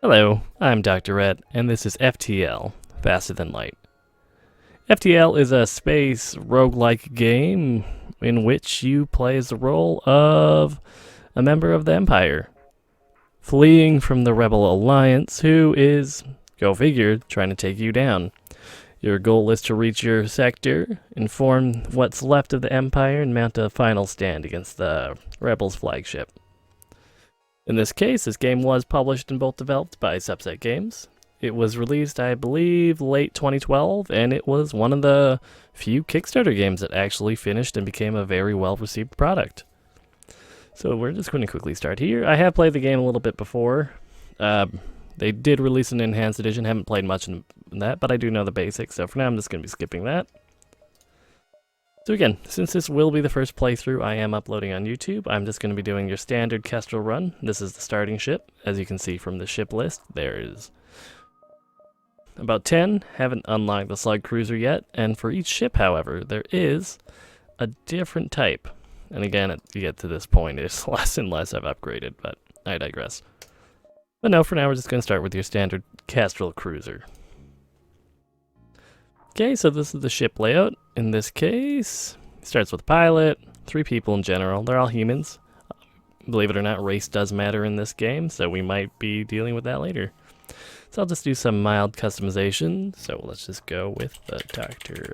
Hello, I'm Dr. Ette, and this is FTL, Faster Than Light. FTL is a space roguelike game in which you play as the role of a member of the Empire, fleeing from the Rebel Alliance, who is, go figure, trying to take you down. Your goal is to reach your sector, inform what's left of the Empire, and mount a final stand against the Rebels' flagship. In this case, this game was published and both developed by Subset Games. It was released, I believe, late 2012, and it was one of the few Kickstarter games that actually finished and became a very well-received product. So we're just going to quickly start here. I have played the game a little bit before. They did release an enhanced edition, haven't played much in that, but I do know the basics, so for now I'm just going to be skipping that. So again, since this will be the first playthrough I am uploading on YouTube, I'm just going to be doing your standard Kestrel run. This is the starting ship. As you can see from the ship list, there is about 10. Haven't unlocked the slug cruiser yet, and for each ship, however, there is a different type. And again, you get to this point, it's less and less I've upgraded, but I digress. But no, for now we're just going to start with your standard Kestrel cruiser. Okay, so this is the ship layout. In this case, it starts with a pilot, 3 people in general. They're all humans. Believe it or not, race does matter in this game, so we might be dealing with that later. So I'll just do some mild customization. So let's just go with the Dr.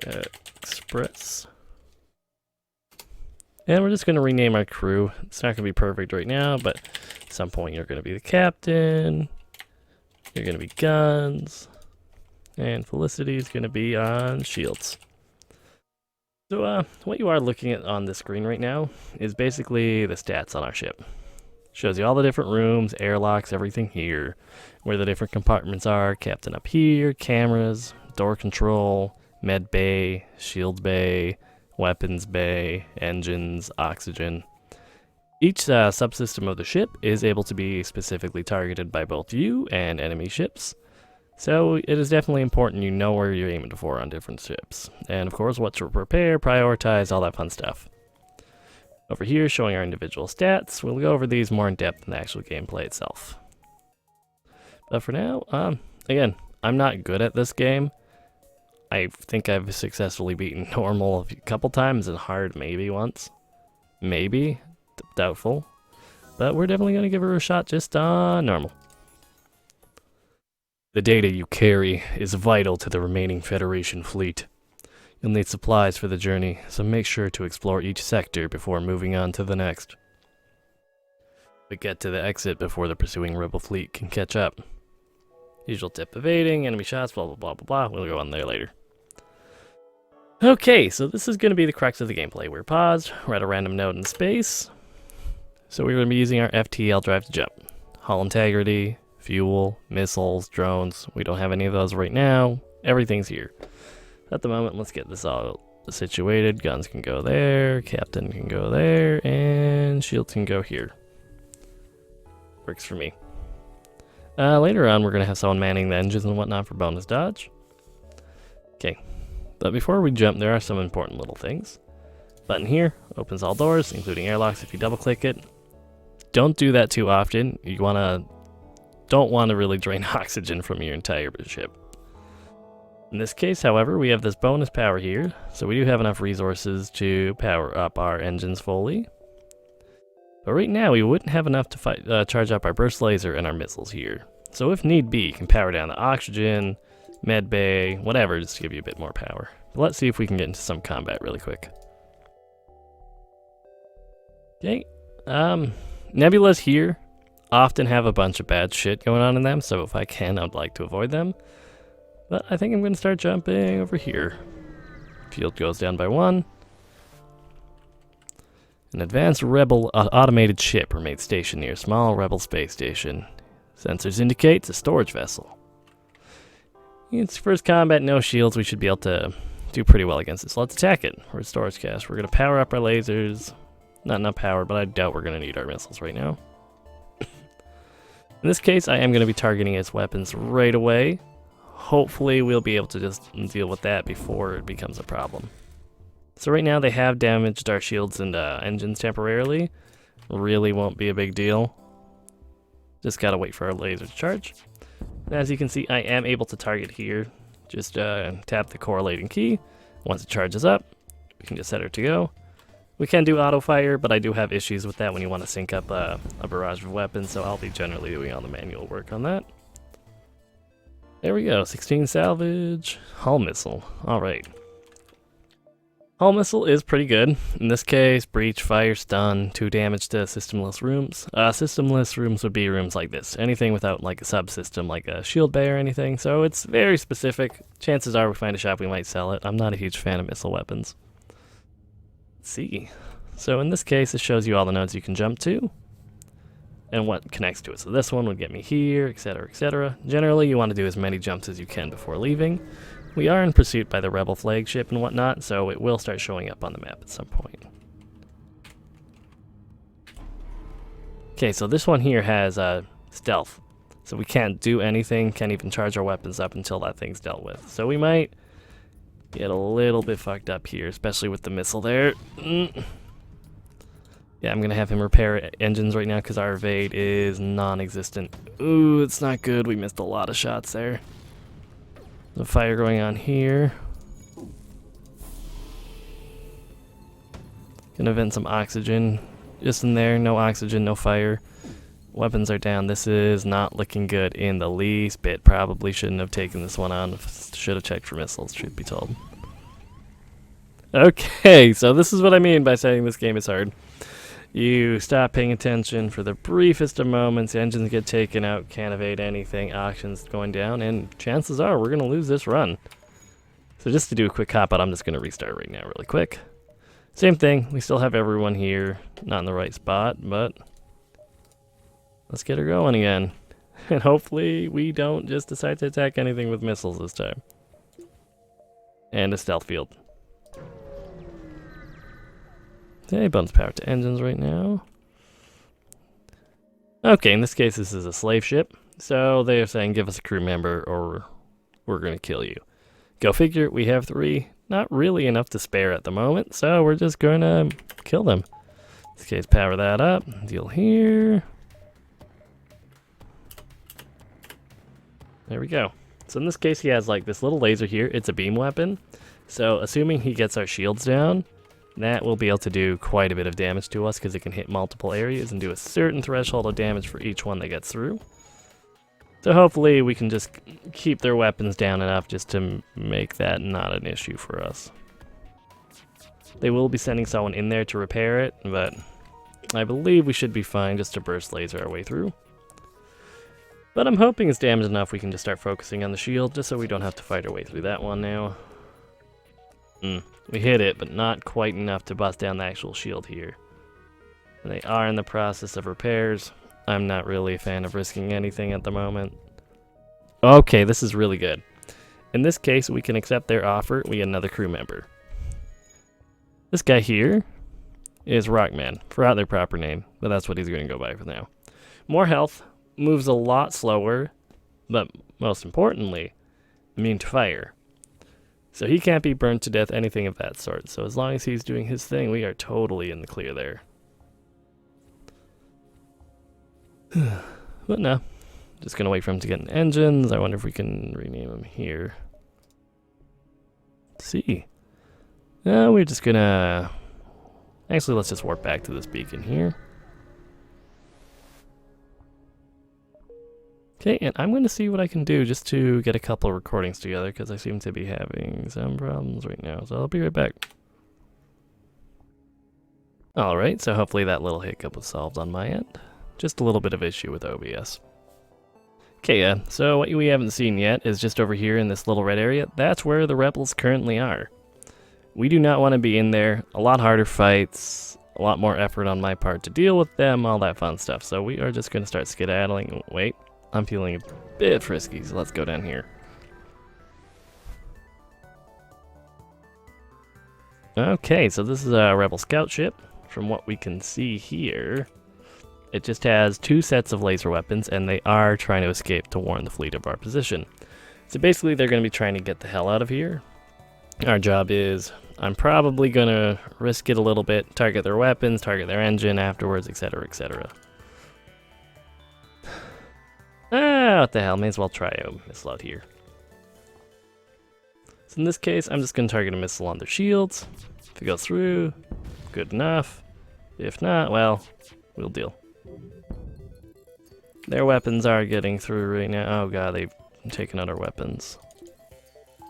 Express. And we're just going to rename our crew. It's not going to be perfect right now, but at some point you're going to be the captain. You're going to be guns. And Felicity is going to be on shields. So what you are looking at on the screen right now is basically the stats on our ship. Shows you all the different rooms, airlocks, everything here, where the different compartments are. Captain up here, cameras, door control, med bay, shield bay, weapons bay, engines, oxygen. Each subsystem of the ship is able to be specifically targeted by both you and enemy ships. So it is definitely important you know where you're aiming for on different ships. And of course what to prepare, prioritize, all that fun stuff. Over here showing our individual stats. We'll go over these more in depth in the actual gameplay itself. But for now, again, I'm not good at this game. I think I've successfully beaten normal a couple times and hard maybe once. Maybe. Doubtful. But we're definitely going to give her a shot just on normal. The data you carry is vital to the remaining Federation fleet. You'll need supplies for the journey, so make sure to explore each sector before moving on to the next. But get to the exit before the pursuing Rebel fleet can catch up. Usual tip: evading, enemy shots, blah blah blah blah blah. We'll go on there later. Okay, so this is going to be the crux of the gameplay. We're paused, we're at a random node in space. So we're going to be using our FTL drive to jump. Hull integrity, fuel, missiles, drones. We don't have any of those right now. Everything's here. At the moment, let's get this all situated. Guns can go there, captain can go there, and shields can go here. Works for me. Later on, we're going to have someone manning the engines and whatnot for bonus dodge. Okay, but before we jump, there are some important little things. Button here opens all doors, including airlocks if you double click it. Don't do that too often. You don't want to really drain oxygen from your entire ship. In this case, however, we have this bonus power here, so we do have enough resources to power up our engines fully. But right now, we wouldn't have enough to charge up our burst laser and our missiles here. So if need be, you can power down the oxygen, med bay, whatever, just to give you a bit more power. But let's see if we can get into some combat really quick. Okay, nebulas here often have a bunch of bad shit going on in them, so if I can, I'd like to avoid them. But I think I'm going to start jumping over here. Field goes down by 1. An advanced Rebel automated ship remains stationed near a small Rebel space station. Sensors indicate it's a storage vessel. It's first combat, no shields. We should be able to do pretty well against it. So let's attack it. We're at storage cache. We're going to power up our lasers. Not enough power, but I doubt we're going to need our missiles right now. In this case, I am going to be targeting its weapons right away. Hopefully, we'll be able to just deal with that before it becomes a problem. So right now, they have damaged our shields and engines temporarily. Really won't be a big deal. Just gotta wait for our laser to charge. And as you can see, I am able to target here. Just tap the correlating key. Once it charges up, we can just set her to go. We can do auto fire, but I do have issues with that when you want to sync up a barrage of weapons, so I'll be generally doing all the manual work on that. There we go, 16 salvage, hull missile. Alright. Hull missile is pretty good. In this case, breach, fire, stun, 2 damage to systemless rooms. Systemless rooms would be rooms like this. Anything without like a subsystem, like a shield bay or anything, so it's very specific. Chances are we find a shop, we might sell it. I'm not a huge fan of missile weapons. See. So in this case, it shows you all the nodes you can jump to and what connects to it. So this one would get me here, etc., etc. Generally, you want to do as many jumps as you can before leaving. We are in pursuit by the Rebel flagship and whatnot, so it will start showing up on the map at some point. Okay, so this one here has stealth. So we can't do anything, can't even charge our weapons up until that thing's dealt with. So we might get a little bit fucked up here, especially with the missile there. Yeah, I'm going to have him repair engines right now because our evade is non-existent. Ooh, it's not good. We missed a lot of shots there. The fire going on here. Gonna vent some oxygen just in there. No oxygen, no fire. Weapons are down. This is not looking good in the least bit. Probably shouldn't have taken this one on. Should have checked for missiles, truth be told. Okay, so this is what I mean by saying this game is hard. You stop paying attention for the briefest of moments, engines get taken out, can't evade anything, auctions going down, and chances are we're going to lose this run. So just to do a quick hop-out, I'm just going to restart right now really quick. Same thing, we still have everyone here, not in the right spot, but let's get her going again. And hopefully we don't just decide to attack anything with missiles this time. And a stealth field. Okay, bonus power to engines right now. Okay, in this case, this is a slave ship. So they're saying, give us a crew member or we're going to kill you. Go figure, we have 3. Not really enough to spare at the moment, so we're just going to kill them. In this case, power that up. Deal here. There we go. So in this case, he has like this little laser here. It's a beam weapon. So assuming he gets our shields down, that will be able to do quite a bit of damage to us because it can hit multiple areas and do a certain threshold of damage for each one that gets through. So hopefully we can just keep their weapons down enough just to make that not an issue for us. They will be sending someone in there to repair it, but I believe we should be fine just to burst laser our way through. But I'm hoping it's damaged enough we can just start focusing on the shield just so we don't have to fight our way through that one now. We hit it, but not quite enough to bust down the actual shield here. And they are in the process of repairs. I'm not really a fan of risking anything at the moment. Okay, this is really good. In this case, we can accept their offer. We get another crew member. This guy here is Rockman. Forgot their proper name, but that's what he's going to go by for now. More health, moves a lot slower, but most importantly, immune to fire. So he can't be burned to death, anything of that sort. So as long as he's doing his thing, we are totally in the clear there. But no, just gonna wait for him to get in engines. I wonder if we can rename him here. Let's see. No, we're just gonna... Actually, let's just warp back to this beacon here. Okay, and I'm going to see what I can do just to get a couple of recordings together because I seem to be having some problems right now, so I'll be right back. Alright, so hopefully that little hiccup was solved on my end. Just a little bit of issue with OBS. Okay, so what we haven't seen yet is just over here in this little red area. That's where the rebels currently are. We do not want to be in there. A lot harder fights, a lot more effort on my part to deal with them, all that fun stuff. So we are just going to start skedaddling. Wait. I'm feeling a bit frisky, so let's go down here. Okay, so this is a Rebel scout ship. From what we can see here, it just has 2 sets of laser weapons, and they are trying to escape to warn the fleet of our position. So basically, they're going to be trying to get the hell out of here. Our job is, I'm probably going to risk it a little bit, target their weapons, target their engine afterwards, etc., etc. Oh, what the hell, may as well try a missile out here. So in this case, I'm just going to target a missile on their shields. If it goes through, good enough. If not, well, we'll deal. Their weapons are getting through right now. Oh god, they've taken out our weapons.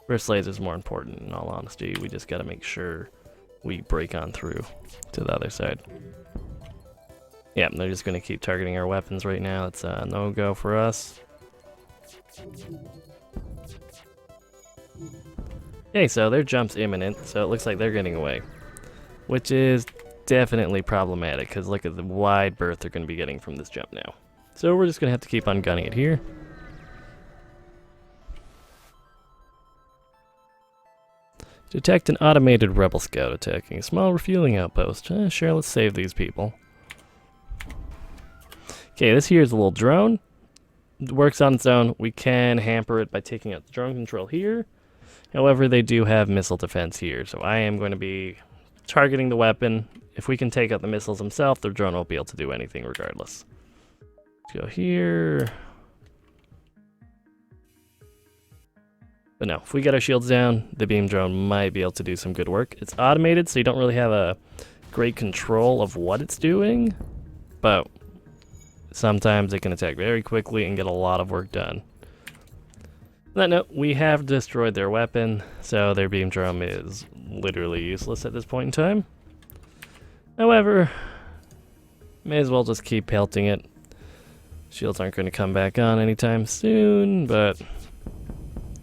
Burst laser's more important, in all honesty. We just gotta make sure we break on through to the other side. Yeah, they're just gonna keep targeting our weapons right now. It's a no-go for us. Okay, so their jump's imminent, so it looks like they're getting away. Which is definitely problematic, because look at the wide berth they're gonna be getting from this jump now. So we're just going to have to keep on gunning it here. Detect an automated rebel scout attacking a small refueling outpost. Sure, let's save these people. Okay, this here is a little drone. It works on its own. We can hamper it by taking out the drone control here. However, they do have missile defense here, so I am going to be targeting the weapon. If we can take out the missiles themselves, the drone won't be able to do anything regardless. Let's go here. But no, if we get our shields down, the beam drone might be able to do some good work. It's automated, so you don't really have a great control of what it's doing, but sometimes it can attack very quickly and get a lot of work done. On that note, we have destroyed their weapon, so their beam drone is literally useless at this point in time. However, may as well just keep pelting it. Shields aren't going to come back on anytime soon, but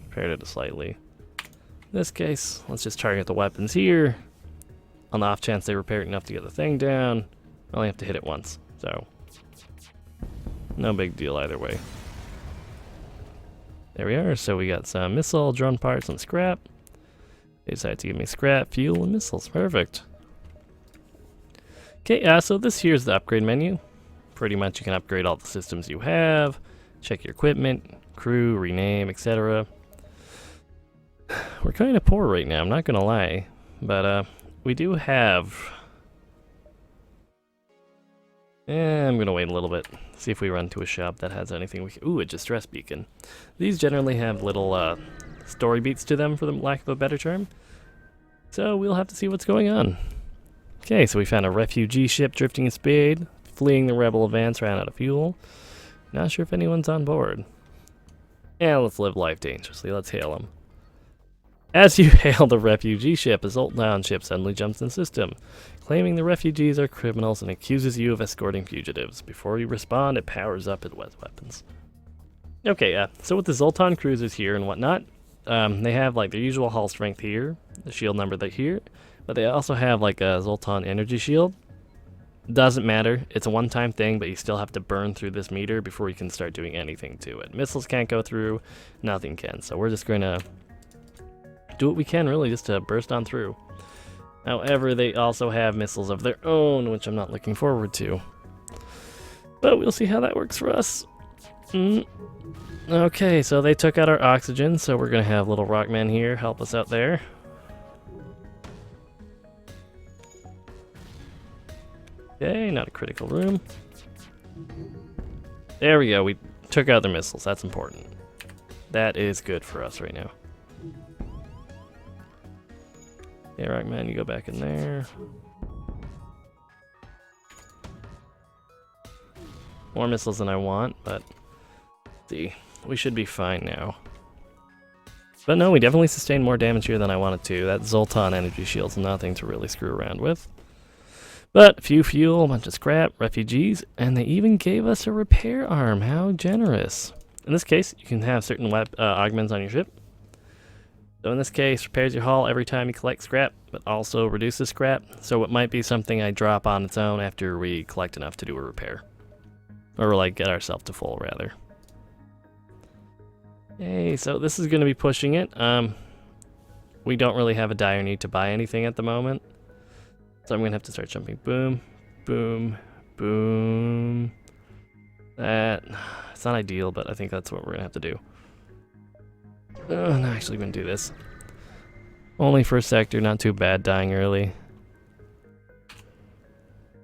prepared it slightly. In this case, let's just target the weapons here. On the off chance they repair it enough to get the thing down, I only have to hit it once, so no big deal either way. There we are, so we got some missile, drone parts, and scrap. They decided to give me scrap, fuel, and missiles. Perfect. Okay, so this here's the upgrade menu. Pretty much you can upgrade all the systems you have, check your equipment, crew, rename, etc. We're kind of poor right now, I'm not gonna lie, but we do have... I'm gonna wait a little bit, see if we run to a shop that has anything we can... Ooh, a distress beacon. These generally have little story beats to them, for the lack of a better term. So we'll have to see what's going on. Okay, so we found a refugee ship drifting in speed. Fleeing the rebel advance, ran out of fuel. Not sure if anyone's on board. Yeah, let's live life dangerously. Let's hail them. As you hail the refugee ship, a Zoltan ship suddenly jumps in the system, claiming the refugees are criminals and accuses you of escorting fugitives. Before you respond, it powers up its weapons. Okay, so with the Zoltan cruisers here and whatnot, they have like their usual hull strength here, the shield number here, but they also have like a Zoltan energy shield. Doesn't matter, it's a one-time thing, but you still have to burn through this meter before you can start doing anything to it. Missiles can't go through, nothing can, so we're just gonna do what we can really just to burst on through. However, they also have missiles of their own, which I'm not looking forward to. But we'll see how that works for us. Okay, so they took out our oxygen, so we're gonna have little Rockman here help us out there. Okay, not a critical room. There we go, we took out their missiles, that's important. That is good for us right now. Okay, Rockman, you go back in there. More missiles than I want, but let's see, we should be fine now. But no, we definitely sustained more damage here than I wanted to. That Zoltan energy shield's nothing to really screw around with. But few fuel, a bunch of scrap, refugees, and they even gave us a repair arm. How generous. In this case, you can have certain augments on your ship. So in this case, repairs your hull every time you collect scrap, but also reduces scrap. So it might be something I drop on its own after we collect enough to do a repair. Or like get ourselves to full, rather. Okay, so this is going to be pushing it. We don't really have a dire need to buy anything at the moment. So I'm going to have to start jumping. Boom, boom, boom. It's not ideal, but I think that's what we're going to have to do. I'm actually going to do this. Only first sector, not too bad dying early.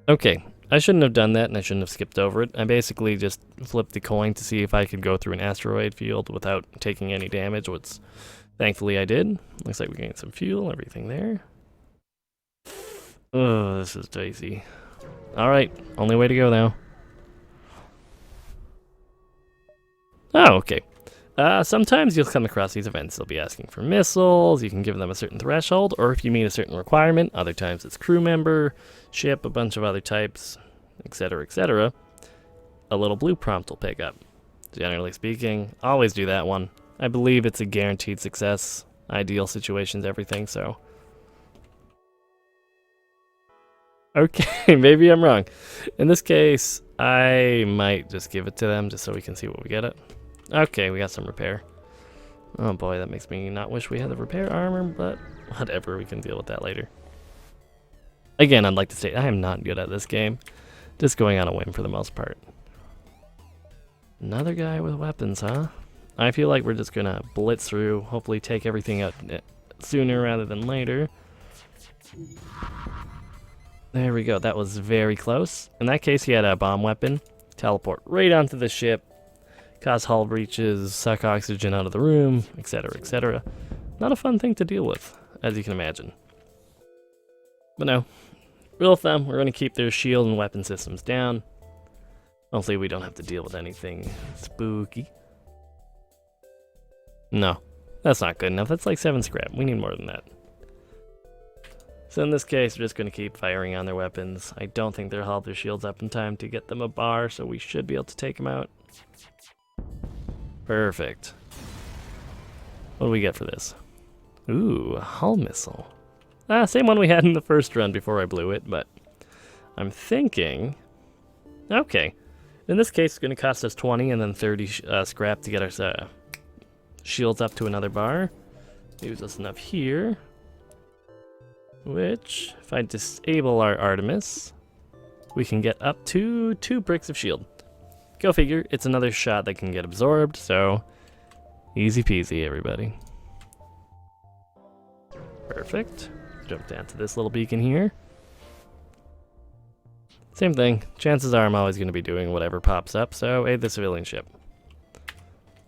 Okay, I shouldn't have done that, and I shouldn't have skipped over it. I basically just flipped the coin to see if I could go through an asteroid field without taking any damage, which thankfully I did. Looks like we gained some fuel, everything there. Oh, this is dicey. Alright, only way to go now. Oh, okay. Sometimes you'll come across these events. They'll be asking for missiles, you can give them a certain threshold, or if you meet a certain requirement. Other times it's crew member, ship, a bunch of other types, etc., etc. A little blue prompt will pick up. Generally speaking, always do that one. I believe it's a guaranteed success. Ideal situations, everything, so. Okay, maybe I'm wrong. In this case, I might just give it to them just so we can see what we get it. Okay, we got some repair. Oh boy, that makes me not wish we had the repair armor, but whatever, we can deal with that later. Again, I'd like to state I am not good at this game. Just going on a whim for the most part. Another guy with weapons, huh? I feel like we're just gonna blitz through, hopefully take everything out sooner rather than later. There we go, that was very close. In that case, he had a bomb weapon. Teleport right onto the ship. Cause hull breaches, suck oxygen out of the room, etc., etc. Not a fun thing to deal with, as you can imagine. But no, rule of thumb, we're going to keep their shield and weapon systems down. Hopefully we don't have to deal with anything spooky. No, that's not good enough. That's like 7 scrap. We need more than that. So in this case, we're just going to keep firing on their weapons. I don't think they'll hold their shields up in time to get them a bar, so we should be able to take them out. Perfect. What do we get for this? Ooh, a hull missile. Same one we had in the first run before I blew it, but I'm thinking... Okay. In this case, it's going to cost us 20 and then 30 scrap to get our shields up to another bar. Leaves us enough here. Which, if I disable our Artemis, we can get up to 2 bricks of shield. Go figure, it's another shot that can get absorbed, so easy peasy, everybody. Perfect. Jump down to this little beacon here. Same thing. Chances are I'm always going to be doing whatever pops up, so aid the civilian ship.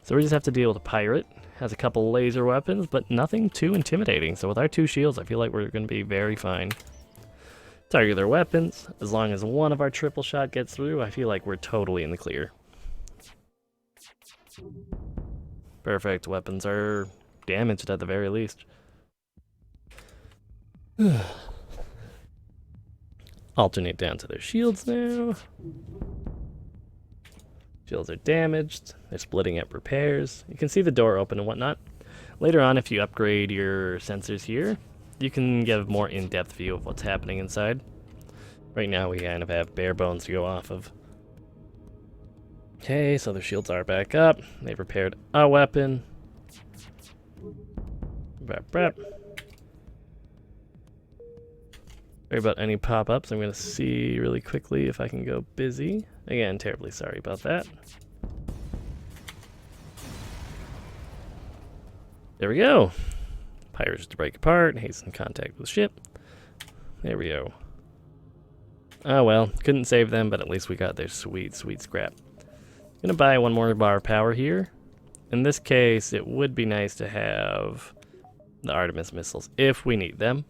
So we just have to deal with a pirate. Has a couple laser weapons, but nothing too intimidating. So with our 2 shields, I feel like we're going to be very fine. Target their weapons. As long as one of our triple shot gets through, I feel like we're totally in the clear. Perfect. Weapons are damaged at the very least. Alternate down to their shields now. Shields are damaged. They're splitting at repairs. You can see the door open and whatnot. Later on, if you upgrade your sensors here, you can get a more in-depth view of what's happening inside. Right now, we kind of have bare bones to go off of. Okay, so their shields are back up. They've repaired a weapon. Sorry about any pop-ups. I'm going to see really quickly if I can go busy. Again, terribly sorry about that. There we go. Pirates to break apart, hasten contact with ship. There we go. Oh well, couldn't save them, but at least we got their sweet, sweet scrap. Gonna buy one more bar of power here. In this case, it would be nice to have the Artemis missiles if we need them.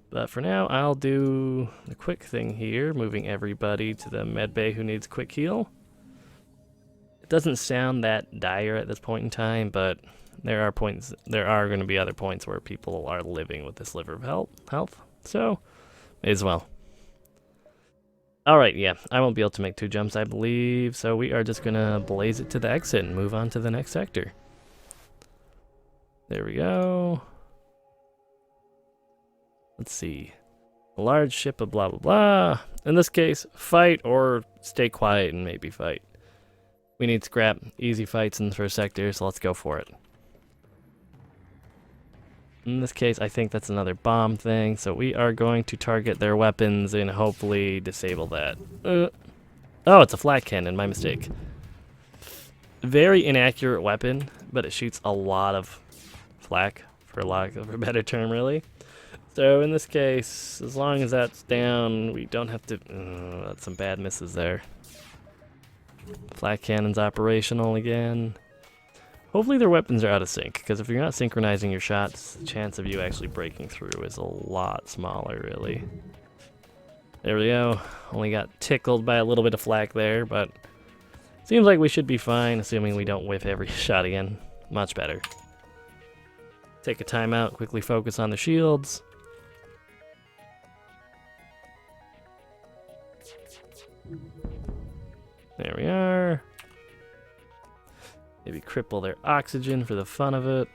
But for now, I'll do the quick thing here, moving everybody to the med bay who needs quick heal. It doesn't sound that dire at this point in time, but there are going to be other points where people are living with this sliver of health. So, may as well. Alright, yeah, I won't be able to make 2 jumps, I believe, so we are just gonna blaze it to the exit and move on to the next sector. There we go. Let's see. A large ship of blah blah blah. In this case, fight or stay quiet and maybe fight. We need scrap. Easy fights in the first sector, so let's go for it. In this case, I think that's another bomb thing, so we are going to target their weapons and hopefully disable that. Oh, it's a flat cannon, my mistake. Very inaccurate weapon, but it shoots a lot of flak, for lack of a better term, really. So in this case, as long as that's down, we don't have to... that's some bad misses there. Flak cannon's operational again. Hopefully their weapons are out of sync, because if you're not synchronizing your shots, the chance of you actually breaking through is a lot smaller, really. There we go. Only got tickled by a little bit of flak there, but seems like we should be fine, assuming we don't whiff every shot again. Much better. Take a timeout, quickly focus on the shields. There we are. Maybe cripple their oxygen for the fun of it.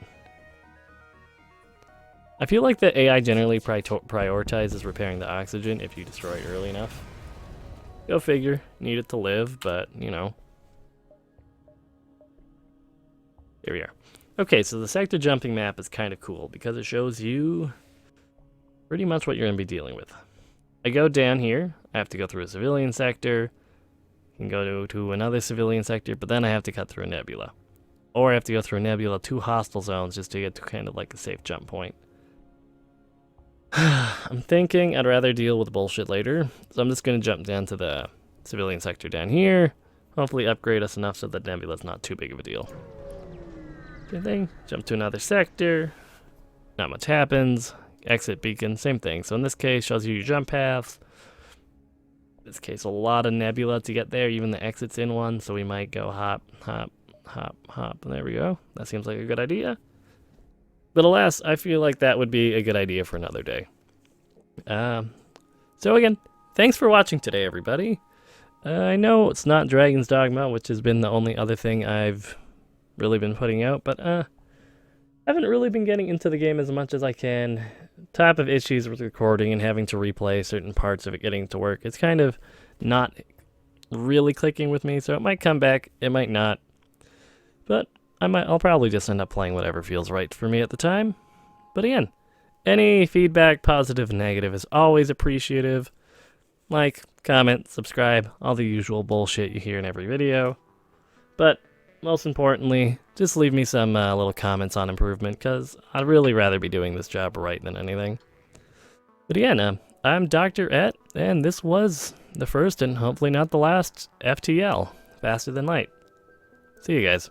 I feel like the AI generally prioritizes repairing the oxygen if you destroy it early enough. Go figure. Need it to live, but, you know. Here we are. Okay, so the sector jumping map is kind of cool because it shows you pretty much what you're going to be dealing with. I go down here. I have to go through a civilian sector. Can go to another civilian sector, but then I have to cut through a nebula. Or I have to go through a nebula, 2 hostile zones, just to get to kind of like a safe jump point. I'm thinking I'd rather deal with bullshit later, so I'm just going to jump down to the civilian sector down here. Hopefully upgrade us enough so that nebula's not too big of a deal. Same thing, jump to another sector. Not much happens. Exit beacon, same thing. So in this case, shows you your jump paths. In this case, a lot of nebula to get there, even the exit's in one, so we might go hop, hop, hop, hop. There we go. That seems like a good idea. But alas, I feel like that would be a good idea for another day. So again, thanks for watching today, everybody. I know it's not Dragon's Dogma, which has been the only other thing I've really been putting out, but I haven't really been getting into the game as much as I can. Type of issues with recording and having to replay certain parts of it getting to work. It's kind of not really clicking with me, so it might come back, it might not. But I'll probably just end up playing whatever feels right for me at the time. But again, any feedback, positive, negative, is always appreciative. Like, comment, subscribe, all the usual bullshit you hear in every video. But most importantly, just leave me some little comments on improvement, because I'd really rather be doing this job right than anything. But again, I'm Dr. Ette, and this was the first and hopefully not the last FTL, Faster Than Light. See you guys.